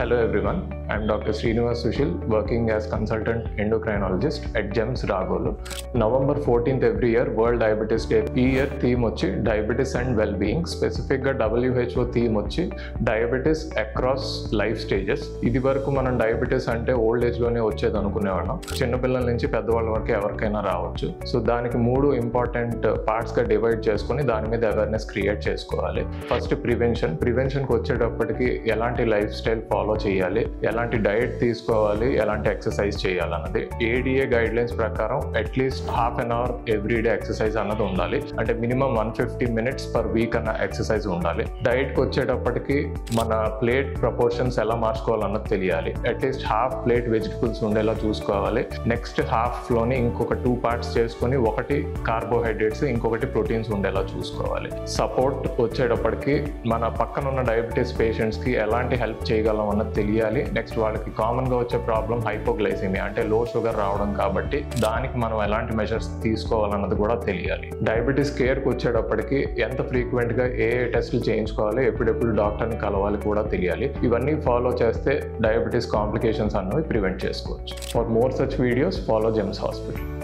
Hello everyone, I am Dr. Srinivas Sushil, working as consultant endocrinologist at GEMS Ragolu. November 14th every year World Diabetes Day. ఈ year theme వచ్చి diabetes and well being. స్పెసిఫిక్గా WHO theme వచ్చి diabetes across life stages. ఇది వరకు మనం diabetes అంటే old ఏజ్లోనే వచ్చేది అనుకునేవాళ్ళం. చిన్నపిల్లల నుంచి పెద్దవాళ్ళ వరకు ఎవరికైనా రావచ్చు. సో దానికి 3 ఇంపార్టెంట్ పార్ట్స్గా డివైడ్ చేసుకొని దాని మీద అవేర్నెస్ క్రియేట్ చేసుకోవాలి. ఫస్ట్ ప్రివెన్షన్కి వచ్చేటప్పటికి ఎలాంటి లైఫ్ స్టైల్ ఫాలో చేయాలి, ఎలాంటి డైట్ తీసుకోవాలి, ఎలాంటి ఎక్సర్సైజ్ చేయాలన్నది. ADA గైడ్ లైన్స్ ప్రకారం at least half an hour everyday exercise అన్నది ఉండాలి. అంటే మినిమం 150 minutes పర్ వీక్ అన్న ఎక్సర్సైజ్ ఉండాలి. డైట్కి వచ్చేటప్పటికి మన ప్లేట్ ప్రపోర్షన్స్ ఎలా మార్చుకోవాలన్నది తెలియాలి. అట్లీస్ట్ హాఫ్ ప్లేట్ వెజిటబుల్స్ ఉండేలా చూసుకోవాలి. నెక్స్ట్ హాఫ్లోని ఇంకొక 2 parts చేసుకొని ఒకటి కార్బోహైడ్రేట్స్, ఇంకొకటి ప్రోటీన్స్ ఉండేలా చూసుకోవాలి. సపోర్ట్ వచ్చేటప్పటికి మన పక్కన ఉన్న డయాబెటీస్ పేషెంట్స్కి ఎలాంటి హెల్ప్ చేయగలం అన్నది తెలియాలి. నెక్స్ట్ వాళ్ళకి కామన్గా వచ్చే ప్రాబ్లం హైపోగ్లైసెమియా, అంటే లో షుగర్ రావడం. కాబట్టి దానికి మనం ఎలాంటి మెజర్స్ తీసుకోవాలన్నది కూడా తెలియాలి. డయాబెటీస్ కేర్కి వచ్చేటప్పటికి ఎంత ఫ్రీక్వెంట్గా ఏ టెస్టులు చేయించుకోవాలి, ఎప్పుడెప్పుడు డాక్టర్ని కలవాలి కూడా తెలియాలి. ఇవన్నీ ఫాలో చేస్తే డయాబెటీస్ కాంప్లికేషన్స్ అన్నవి ప్రివెంట్ చేసుకోవచ్చు. For more such videos follow GEMS Hospital.